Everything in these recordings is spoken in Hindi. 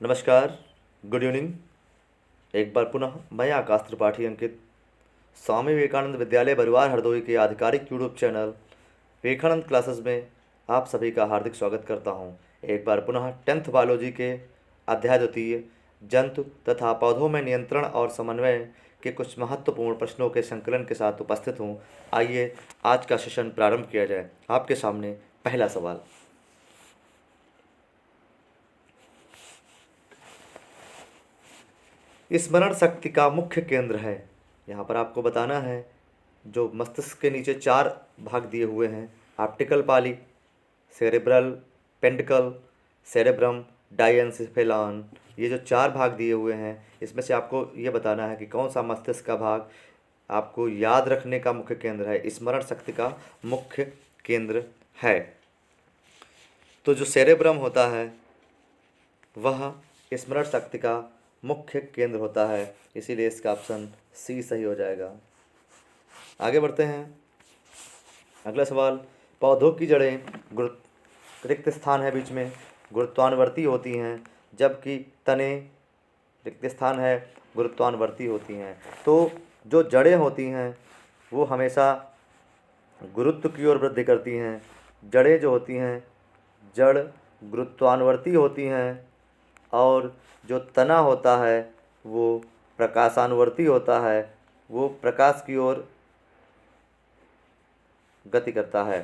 नमस्कार, गुड इवनिंग। एक बार पुनः मैं आकाश त्रिपाठी अंकित स्वामी विवेकानंद विद्यालय बरुआर हरदोई के आधिकारिक यूट्यूब चैनल विवेकानंद क्लासेस में आप सभी का हार्दिक स्वागत करता हूं। एक बार पुनः 10th बायोलॉजी के अध्याय द्वितीय जंतु तथा पौधों में नियंत्रण और समन्वय के कुछ महत्वपूर्ण प्रश्नों के संकलन के साथ उपस्थित हूं। आइए आज का सेशन प्रारंभ किया जाए। आपके सामने पहला सवाल। स्मरण शक्ति का मुख्य केंद्र है। यहाँ पर आपको बताना है जो मस्तिष्क के नीचे 4 भाग दिए हुए हैं: ऑप्टिकल पाली, सेरेब्रल, पेंडिकल, सेरेब्रम, डाइएन्सेफेलॉन। ये जो 4 भाग दिए हुए हैं, इसमें से आपको ये बताना है कि कौन सा मस्तिष्क का भाग आपको याद रखने का मुख्य केंद्र है, स्मरण शक्ति का मुख्य केंद्र है। तो जो सेरेब्रम होता है वह स्मरण शक्ति का मुख्य केंद्र होता है, इसीलिए इसका ऑप्शन सी सही हो जाएगा। आगे बढ़ते हैं। अगला सवाल। पौधों की जड़ें रिक्त स्थान है बीच में, गुरुत्वानुवर्ती होती हैं, जबकि तने रिक्त स्थान है, गुरुत्वानुवर्ती होती हैं। तो जो जड़ें होती हैं वो हमेशा गुरुत्व की ओर वृद्धि करती हैं। जड़ें जो होती हैं, जड़ गुरुत्वानुवर्ती होती हैं, और जो तना होता है वो प्रकाशानुवर्ती होता है, वो प्रकाश की ओर गति करता है।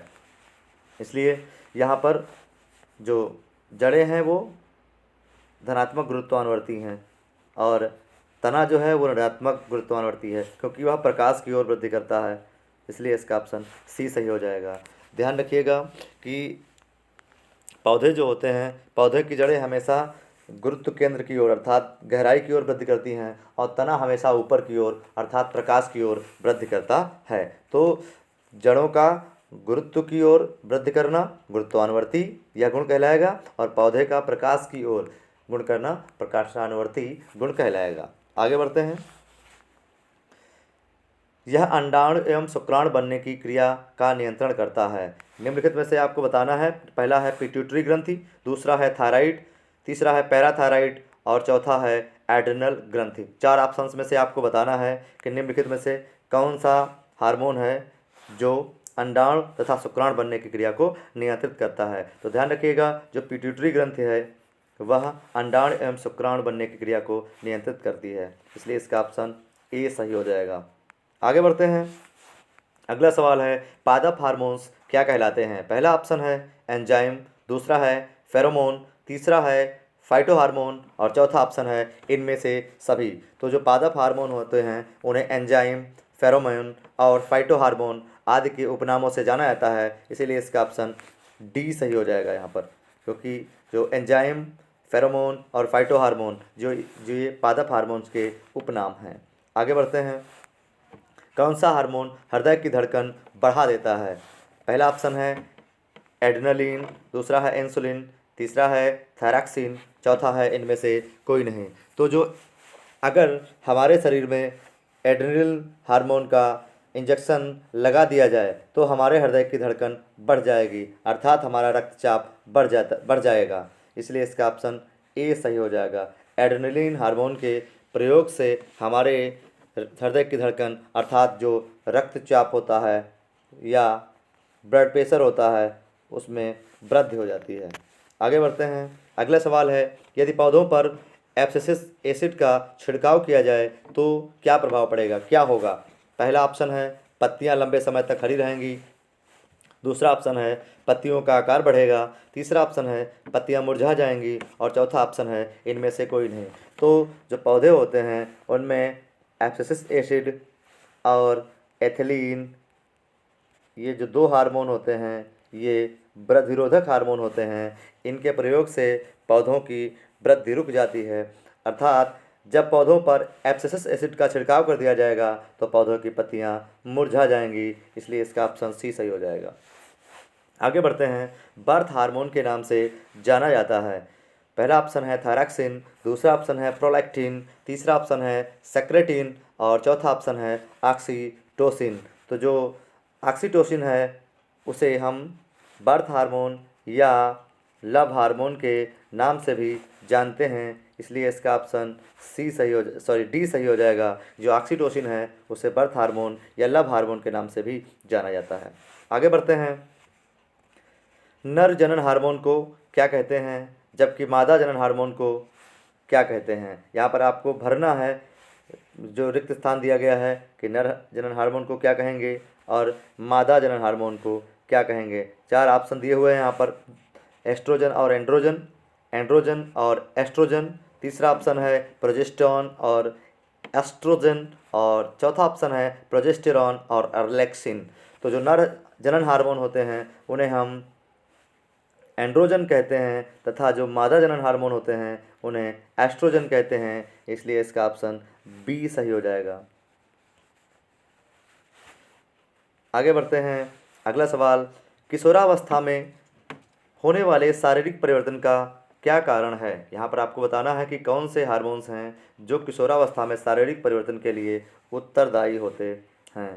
इसलिए यहाँ पर जो जड़ें हैं वो धनात्मक गुरुत्वानुवर्ती हैं और तना जो है वो ऋणात्मक गुरुत्वानुवर्ती है, क्योंकि वह प्रकाश की ओर वृद्धि करता है। इसलिए इसका ऑप्शन सी सही हो जाएगा। ध्यान रखिएगा कि पौधे जो होते हैं, पौधे की जड़ें हमेशा गुरुत्व केंद्र की ओर अर्थात गहराई की ओर वृद्धि करती हैं, और तना हमेशा ऊपर की ओर अर्थात प्रकाश की ओर वृद्धि करता है। तो जड़ों का गुरुत्व की ओर वृद्धि करना गुरुत्वानुवर्ती यह गुण कहलाएगा, और पौधे का प्रकाश की ओर गुण करना प्रकाशानुवर्ती गुण कहलाएगा। आगे बढ़ते हैं। यह अंडाणु एवं शुक्राणु बनने की क्रिया का नियंत्रण करता है। निम्नलिखित में से आपको बताना है। पहला है पिट्यूटरी ग्रंथि, दूसरा है थायराइड, तीसरा है पैराथायराइड और चौथा है एड्रिनल ग्रंथि। 4 ऑप्शंस में से आपको बताना है कि निम्नलिखित में से कौन सा हार्मोन है जो अंडाणु तथा शुक्राणु बनने की क्रिया को नियंत्रित करता है। तो ध्यान रखिएगा, जो पिट्यूटरी ग्रंथि है वह अंडाणु एवं शुक्राणु बनने की क्रिया को नियंत्रित करती है, इसलिए इसका ऑप्शन ए सही हो जाएगा। आगे बढ़ते हैं। अगला सवाल है, पादप हार्मोन्स क्या कहलाते हैं। पहला ऑप्शन है एंजाइम, दूसरा है फेरोमोन, तीसरा है फाइटो हार्मोन और चौथा ऑप्शन है इनमें से सभी। तो जो पादप हार्मोन होते हैं उन्हें एंजाइम, फेरोमोन और फाइटो हार्मोन आदि के उपनामों से जाना जाता है, इसीलिए इसका ऑप्शन डी सही हो जाएगा यहाँ पर, क्योंकि जो एंजाइम, फेरोमोन और फाइटो हार्मोन जो जो ये पादप हार्मोन्स के उपनाम हैं। आगे बढ़ते हैं। कौन सा हार्मोन हृदय की धड़कन बढ़ा देता है। पहला ऑप्शन है एड्रेनलिन, दूसरा है इंसुलिन, तीसरा है थायरॉक्सिन, चौथा है इनमें से कोई नहीं। तो जो अगर हमारे शरीर में एड्रेनलिन हार्मोन का इंजेक्शन लगा दिया जाए तो हमारे हृदय की धड़कन बढ़ जाएगी, अर्थात हमारा रक्तचाप बढ़ जाएगा, इसलिए इसका ऑप्शन ए सही हो जाएगा। एड्रेनलिन हार्मोन के प्रयोग से हमारे हृदय की धड़कन अर्थात जो रक्तचाप होता है या ब्लड प्रेशर होता है उसमें वृद्धि हो जाती है। आगे बढ़ते हैं। अगला सवाल है, यदि पौधों पर एब्सिसिक एसिड का छिड़काव किया जाए तो क्या प्रभाव पड़ेगा, क्या होगा। पहला ऑप्शन है पत्तियां लंबे समय तक हरी रहेंगी, दूसरा ऑप्शन है पत्तियों का आकार बढ़ेगा, तीसरा ऑप्शन है पत्तियां मुरझा जाएंगी और चौथा ऑप्शन है इनमें से कोई नहीं। तो जो पौधे होते हैं उनमें एब्सिसिक एसिड और एथिलीन, ये जो 2 हार्मोन होते हैं ये वृद्धिरोधक हार्मोन होते हैं। इनके प्रयोग से पौधों की वृद्धि रुक जाती है, अर्थात जब पौधों पर एब्सिसिक एसिड का छिड़काव कर दिया जाएगा तो पौधों की पत्तियां मुरझा जाएंगी, इसलिए इसका ऑप्शन सी सही हो जाएगा। आगे बढ़ते हैं। बर्थ हार्मोन के नाम से जाना जाता है। पहला ऑप्शन है थायरॉक्सिन, दूसरा ऑप्शन है प्रोलैक्टिन, तीसरा ऑप्शन है सेक्रेटिन और चौथा ऑप्शन है ऑक्सीटोसिन। तो जो ऑक्सीटोसिन है उसे हम बर्थ हार्मोन या लव हार्मोन के नाम से भी जानते हैं, इसलिए इसका ऑप्शन डी सही हो जाएगा। जो ऑक्सीटोसिन है उसे बर्थ हार्मोन या लव हार्मोन के नाम से भी जाना जाता है। आगे बढ़ते हैं। नर जनन हार्मोन को क्या कहते हैं, जबकि मादा जनन हार्मोन को क्या कहते हैं। यहाँ पर आपको भरना है, जो रिक्त स्थान दिया गया है कि नर जनन हार्मोन को क्या कहेंगे और मादा जनन हार्मोन को क्या कहेंगे। 4 ऑप्शन दिए हुए हैं यहाँ पर, एस्ट्रोजन और एंड्रोजन, एंड्रोजन और एस्ट्रोजन। तीसरा ऑप्शन है प्रोजेस्टेरॉन और एस्ट्रोजन, और चौथा ऑप्शन है प्रोजेस्टेरॉन और अर्लेक्सिन। तो जो नर जनन हार्मोन होते हैं उन्हें हम एंड्रोजन कहते हैं, तथा जो मादा जनन हार्मोन होते हैं उन्हें एस्ट्रोजन कहते हैं, इसलिए इसका ऑप्शन बी सही हो जाएगा। आगे बढ़ते हैं। अगला सवाल, किशोरावस्था में होने वाले शारीरिक परिवर्तन का क्या कारण है। यहाँ पर आपको बताना है कि कौन से हार्मोन्स हैं जो किशोरावस्था में शारीरिक परिवर्तन के लिए उत्तरदायी होते हैं।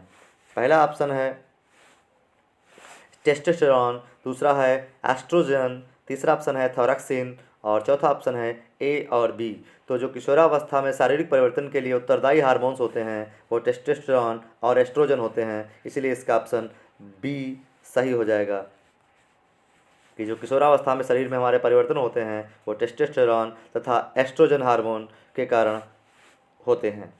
पहला ऑप्शन है टेस्टोस्टेरॉन, दूसरा है एस्ट्रोजन, तीसरा ऑप्शन है थायरॉक्सिन और चौथा ऑप्शन है ए और बी। तो जो किशोरावस्था में शारीरिक परिवर्तन के लिए उत्तरदायी हार्मोन्स होते हैं वो टेस्टोस्टेरॉन और एस्ट्रोजन होते हैं, इसीलिए इसका ऑप्शन बी सही हो जाएगा कि जो किशोरावस्था में शरीर में हमारे परिवर्तन होते हैं वो टेस्टोस्टेरॉन तथा एस्ट्रोजन हार्मोन के कारण होते हैं।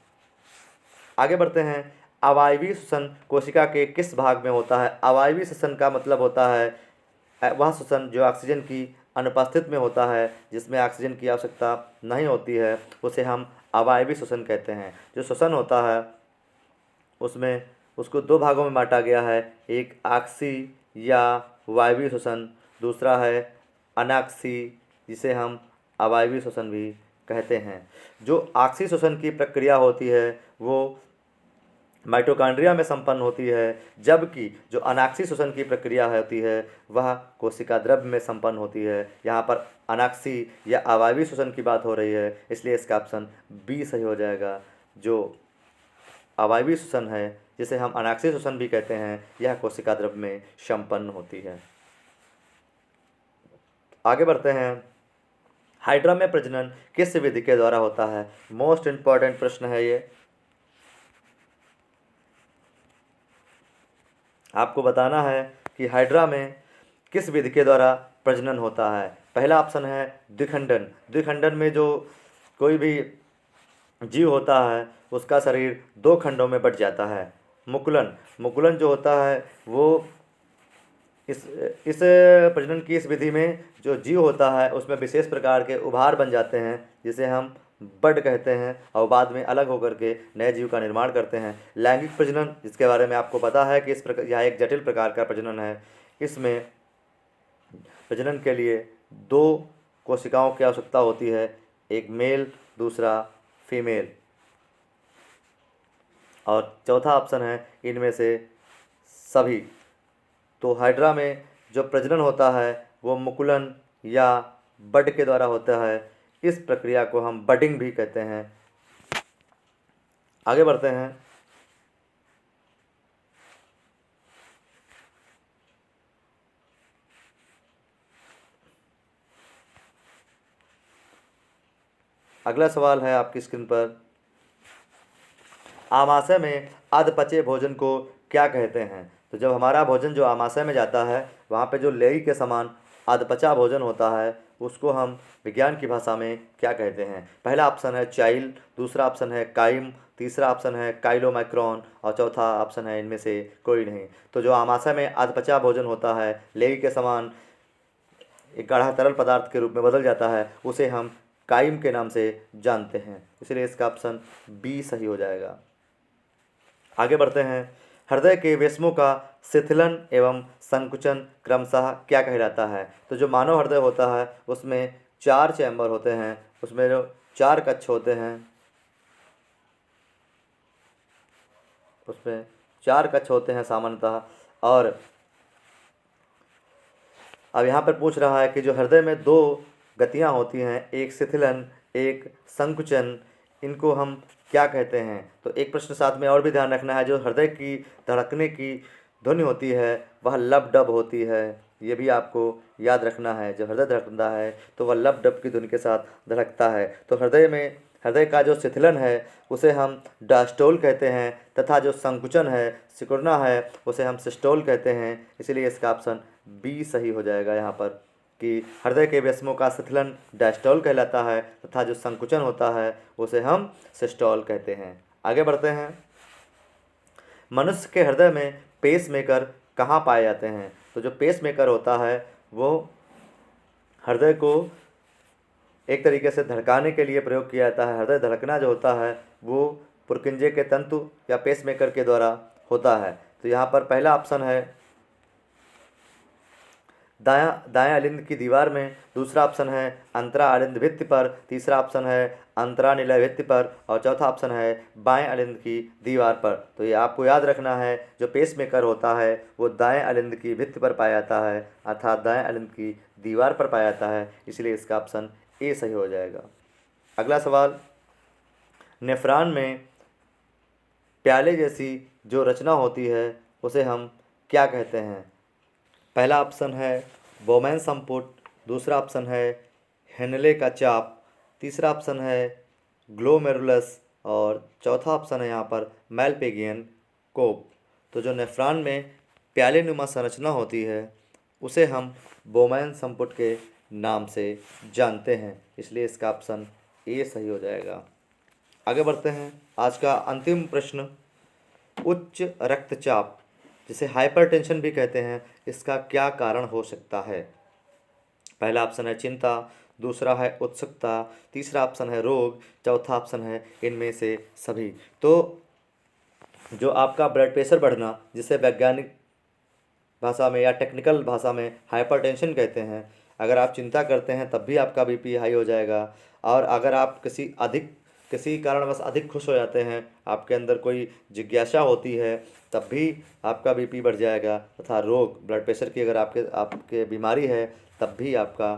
आगे बढ़ते हैं। अवायवीय श्वसन कोशिका के किस भाग में होता है। अवायवीय श्वसन का मतलब होता है वह श्वसन जो ऑक्सीजन की अनुपस्थित में होता है, जिसमें ऑक्सीजन की आवश्यकता नहीं होती है, उसे हम अवायवीय श्वसन कहते हैं। जो श्वसन होता है उसमें उसको 2 भागों में बांटा गया है, एक आक्सी या वायवीय श्वसन, दूसरा है अनाक्सी जिसे हम अवायवीय श्वसन भी कहते हैं। जो आक्सी श्वसन की प्रक्रिया होती है वो माइटोकॉन्ड्रिया में संपन्न होती है, जबकि जो अनाक्सी श्वसन की प्रक्रिया होती है वह कोशिका द्रव्य में संपन्न होती है। यहाँ पर अनाक्सी या अवायवीय श्वसन की बात हो रही है, इसलिए इसका ऑप्शन बी सही हो जाएगा। जो अवायवीय श्वसन है जिसे हम अनाक्सी श्वसन भी कहते हैं, यह कोशिका द्रव्य में संपन्न होती है। आगे बढ़ते हैं। हाइड्रा में प्रजनन किस विधि के द्वारा होता है। मोस्ट इम्पॉर्टेंट प्रश्न है ये, आपको बताना है कि हाइड्रा में किस विधि के द्वारा प्रजनन होता है। पहला ऑप्शन है द्विखंडन। द्विखंडन में जो कोई भी जीव होता है उसका शरीर 2 खंडों में बट जाता है। मुकुलन, मुकुलन जो होता है वो इस प्रजनन की इस विधि में जो जीव होता है उसमें विशेष प्रकार के उभार बन जाते हैं जिसे हम बड कहते हैं, और बाद में अलग होकर के नए जीव का निर्माण करते हैं। लैंगिक प्रजनन, जिसके बारे में आपको पता है कि इस प्रकार यह एक जटिल प्रकार का प्रजनन है। इसमें प्रजनन के लिए 2 कोशिकाओं की आवश्यकता होती है, एक मेल दूसरा फीमेल, और चौथा ऑप्शन है इनमें से सभी। तो हाइड्रा में जो प्रजनन होता है वो मुकुलन या बड के द्वारा होता है। इस प्रक्रिया को हम बडिंग भी कहते हैं। आगे बढ़ते हैं। अगला सवाल है आपकी स्क्रीन पर, आमाशय में अधपचे भोजन को क्या कहते हैं। तो जब हमारा भोजन जो आमाशय में जाता है वहाँ पे जो लेई के समान अधपचा भोजन होता है उसको हम विज्ञान की भाषा में क्या कहते हैं। पहला ऑप्शन है चाइल, दूसरा ऑप्शन है काइम, तीसरा ऑप्शन है काइलोमाइक्रोन और चौथा ऑप्शन है इनमें से कोई नहीं। तो जो आमाशय में अधपचा भोजन होता है, लेई के समान एक गाढ़ा तरल पदार्थ के रूप में बदल जाता है, उसे हम काइम के नाम से जानते हैं, इसलिए इसका ऑप्शन बी सही हो जाएगा। आगे बढ़ते हैं। हृदय के वेश्मों का शिथिलन एवं संकुचन क्रमशः क्या कहलाता है। तो जो मानव हृदय होता है उसमें 4 चैम्बर होते हैं, उसमें जो 4 कक्ष होते हैं, उसमें 4 कक्ष होते हैं सामान्यतः। और अब यहाँ पर पूछ रहा है कि जो हृदय में 2 गतियाँ होती हैं, एक शिथिलन एक संकुचन, इनको हम क्या कहते हैं। तो एक प्रश्न साथ में और भी ध्यान रखना है, जो हृदय की धड़कने की ध्वनि होती है वह लब डब होती है, ये भी आपको याद रखना है। जब हृदय धड़कता है तो वह लब डब की धुन के साथ धड़कता है। तो हृदय का जो शिथिलन है उसे हम डायस्टोल कहते हैं, तथा जो संकुचन है, सिकुड़ना है, उसे हम सिस्टोल कहते हैं। इसलिए इसका ऑप्शन बी सही हो जाएगा यहाँ पर, कि हृदय के वयस्मों का शिथिलन डायस्टोल कहलाता है, तथा जो संकुचन होता है उसे हम सिस्टोल कहते हैं। आगे बढ़ते हैं। मनुष्य के हृदय में पेसमेकर कहाँ पाए जाते हैं? तो जो पेसमेकर होता है वो हृदय को एक तरीके से धड़काने के लिए प्रयोग किया जाता है। हृदय धड़कना जो होता है वो पुरकिंजे के तंतु या पेसमेकर के द्वारा होता है। तो यहाँ पर पहला ऑप्शन है दायां अलिंद की दीवार में, दूसरा ऑप्शन है अंतरा अलिंद भित्ति पर, तीसरा ऑप्शन है अंतरा निलय भित्ति पर, और चौथा ऑप्शन है बाएं अलिंद की दीवार पर। तो ये आपको याद रखना है, जो पेसमेकर होता है वो दाएं अलिंद की भित्ति पर पाया जाता है, अर्थात दाएं अलिंद की दीवार पर पाया जाता है। इसलिए इसका ऑप्शन ए सही हो जाएगा। अगला सवाल, नेफ्रॉन में प्याले जैसी जो रचना होती है उसे हम क्या कहते हैं? पहला ऑप्शन है बोमैन संपुट, दूसरा ऑप्शन है हेनले का चाप, तीसरा ऑप्शन है ग्लोमेरुलस, और चौथा ऑप्शन है यहाँ पर मैलपेगियन कोप। तो जो नेफ्रॉन में प्याले नुमा संरचना होती है उसे हम बोमैन संपुट के नाम से जानते हैं। इसलिए इसका ऑप्शन ए सही हो जाएगा। आगे बढ़ते हैं। आज का अंतिम प्रश्न, उच्च रक्तचाप जिसे हाइपरटेंशन भी कहते हैं, इसका क्या कारण हो सकता है? पहला ऑप्शन है चिंता, दूसरा है उत्सुकता, तीसरा ऑप्शन है रोग, चौथा ऑप्शन है इनमें से सभी। तो जो आपका ब्लड प्रेशर बढ़ना, जिसे वैज्ञानिक भाषा में या टेक्निकल भाषा में हाइपरटेंशन कहते हैं, अगर आप चिंता करते हैं तब भी आपका बीपी हाई हो जाएगा। और अगर आप किसी कारणवश अधिक खुश हो जाते हैं, आपके अंदर कोई जिज्ञासा होती है, तब भी आपका बीपी बढ़ जाएगा। तथा रोग, ब्लड प्रेशर की अगर आपके बीमारी है तब भी आपका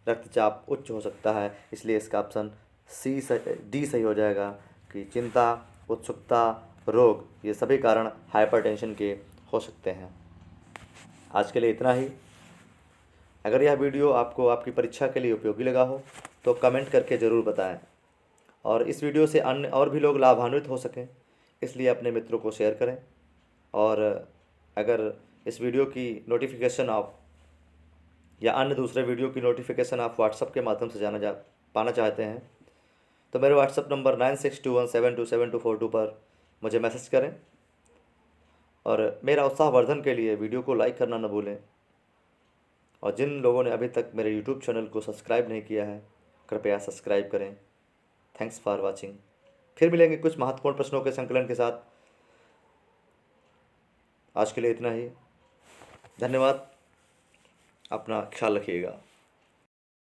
रक्तचाप उच्च हो सकता है। इसलिए इसका ऑप्शन डी सही हो जाएगा, कि चिंता, उत्सुकता, रोग, ये सभी कारण हाइपरटेंशन के हो सकते हैं। आज के लिए इतना ही। अगर यह वीडियो आपको आपकी परीक्षा के लिए उपयोगी लगा हो तो कमेंट करके ज़रूर बताएं, और इस वीडियो से अन्य और भी लोग लाभान्वित हो सकें, इसलिए अपने मित्रों को शेयर करें। और अगर इस वीडियो की नोटिफिकेशन आप या अन्य दूसरे वीडियो की नोटिफिकेशन आप व्हाट्सएप के माध्यम से पाना चाहते हैं तो मेरे व्हाट्सएप नंबर 9621727242 पर मुझे मैसेज करें। और मेरा उत्साहवर्धन के लिए वीडियो को लाइक करना न भूलें। और जिन लोगों ने अभी तक मेरे यूट्यूब चैनल को सब्सक्राइब नहीं किया है, कृपया सब्सक्राइब करें। Thanks for watching. फिर मिलेंगे कुछ महत्वपूर्ण प्रश्नों के संकलन के साथ। आज के लिए इतना ही। धन्यवाद। अपना ख्याल रखिएगा।